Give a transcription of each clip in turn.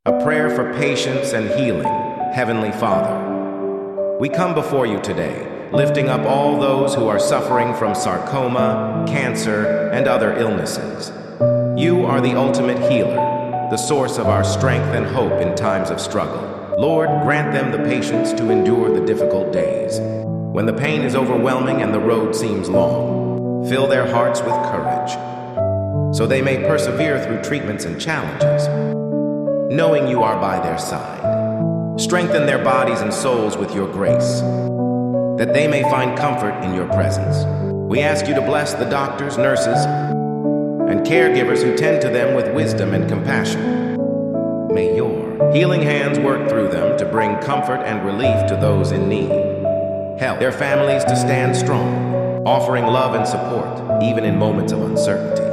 A prayer for patience and healing. Heavenly Father, we come before you today, lifting up all those who are suffering from sarcoma, cancer, and other illnesses. You are the ultimate healer, the source of our strength and hope in times of struggle. Lord, grant them the patience to endure the difficult days. When the pain is overwhelming and the road seems long, fill their hearts with courage, so they may persevere through treatments and challenges, knowing you are by their side. Strengthen their bodies and souls with your grace, that they may find comfort in your presence. We ask you to bless the doctors, nurses, and caregivers who tend to them with wisdom and compassion. May your healing hands work through them to bring comfort and relief to those in need. Help their families to stand strong, offering love and support, even in moments of uncertainty.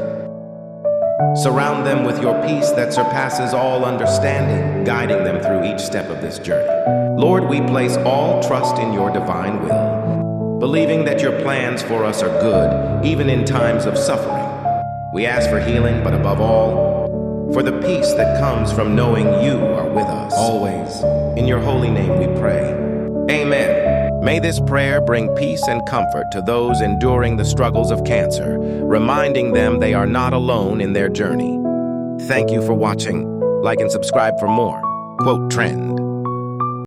Surround them with your peace that surpasses all understanding, guiding them through each step of this journey. Lord, we place all trust in your divine will, believing that your plans for us are good, even in times of suffering. We ask for healing, but above all, for the peace that comes from knowing you are with us always. In your holy name we pray. Amen. May this prayer bring peace and comfort to those enduring the struggles of cancer, reminding them they are not alone in their journey. Thank you for watching. Like and subscribe for more. Quote Trend.